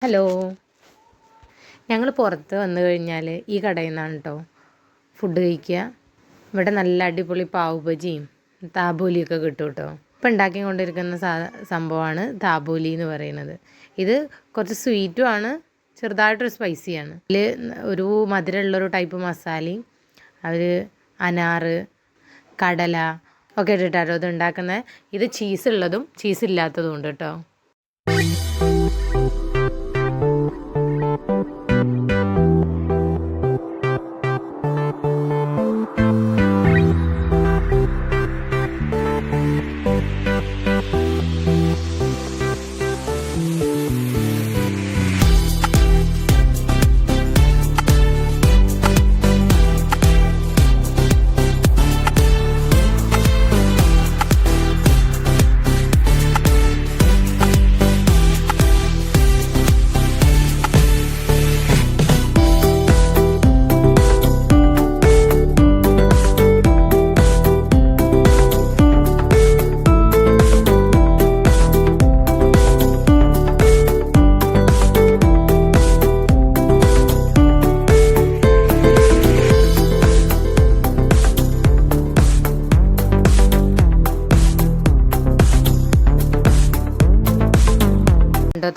Hello, ഞങ്ങൾ പുറത്ത് വന്നു കഴിഞ്ഞാൽ ഈ കടയിൽ നിന്നാണ് കേട്ടോ ഫുഡ് കഴിക്കുക. ഇവിടെ നല്ല അടിപൊളി പാവ് ബജിയും താബൂലിയൊക്കെ കിട്ടും കേട്ടോ. ഇപ്പം ഉണ്ടാക്കിക്കൊണ്ടിരിക്കുന്ന സംഭവമാണ് താബൂലി എന്ന് പറയുന്നത്. ഇത് കുറച്ച് സ്വീറ്റുമാണ്, ചെറുതായിട്ടൊരു സ്പൈസിയാണ്. ഇതിൽ ഒരു മധുരമുള്ളൊരു ടൈപ്പ് മസാലയും അവർ അനാറ് കടല ഒക്കെ ഇട്ടിട്ടാട്ടോ ഇത് ഉണ്ടാക്കുന്നത്. ഇത് ചീസുള്ളതും ചീസില്ലാത്തതും ഉണ്ട് കേട്ടോ.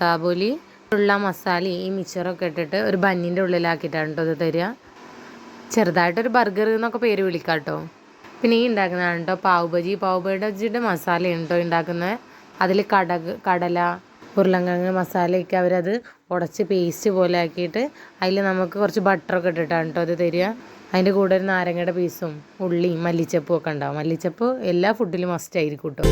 താബൂലി ഉള്ള മസാല ഈ മിച്ചറൊക്കെ ഇട്ടിട്ട് ഒരു ബന്നിൻ്റെ ഉള്ളിലാക്കിയിട്ടാണ് കേട്ടോ ഇത് തരിക. ചെറുതായിട്ടൊരു ബർഗർ എന്നൊക്കെ പേര് വിളിക്കാം കേട്ടോ. പിന്നെ ഈ ഉണ്ടാക്കുന്നതാണ് കേട്ടോ പാവ് ബജിയുടെ മസാലയാണ് കേട്ടോ ഉണ്ടാക്കുന്നത്. അതിൽ കടല ഉരുളക്കിഴങ്ങ് മസാലയൊക്കെ അവരത് ഉടച്ച് പേസ്റ്റ് പോലെ ആക്കിയിട്ട് അതിൽ നമുക്ക് കുറച്ച് ബട്ടറൊക്കെ ഇട്ടിട്ടാണ് കേട്ടോ അത് തരിക. അതിൻ്റെ കൂടെ ഒരു നാരങ്ങയുടെ പീസും ഉള്ളിയും മല്ലിച്ചപ്പും ഒക്കെ ഉണ്ടാവും. മല്ലിച്ചപ്പ് എല്ലാ ഫുഡിലും മസ്റ്റ് ആയിരിക്കും കേട്ടോ.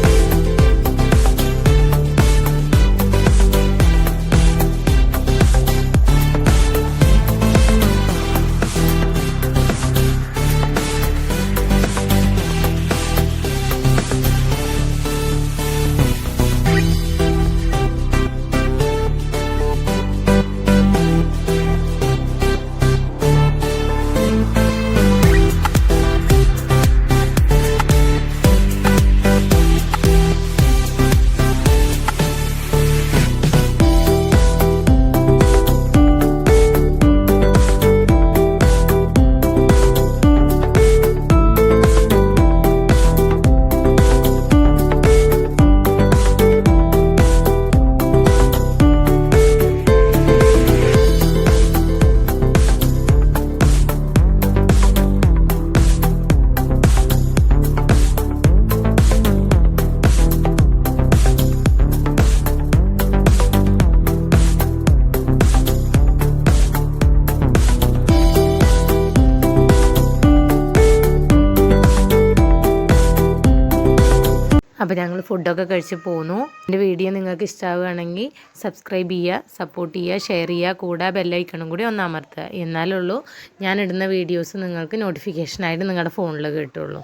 അപ്പോൾ ഞങ്ങൾ ഫുഡൊക്കെ കഴിച്ച് പോന്നു. എൻ്റെ വീഡിയോ നിങ്ങൾക്ക് ഇഷ്ടമാവുകയാണെങ്കിൽ സബ്സ്ക്രൈബ് ചെയ്യുക, സപ്പോർട്ട് ചെയ്യുക, ഷെയർ ചെയ്യുക, കൂടെ ബെല്ലൈക്കണും കൂടി ഒന്ന് അമർത്തുക. എന്നാലുള്ളൂ ഞാനിടുന്ന വീഡിയോസ് നിങ്ങൾക്ക് നോട്ടിഫിക്കേഷനായിട്ട് നിങ്ങളുടെ ഫോണിൽ കിട്ടുള്ളൂ.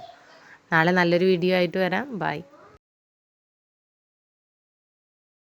നാളെ നല്ലൊരു വീഡിയോ ആയിട്ട് വരാം. ബൈ.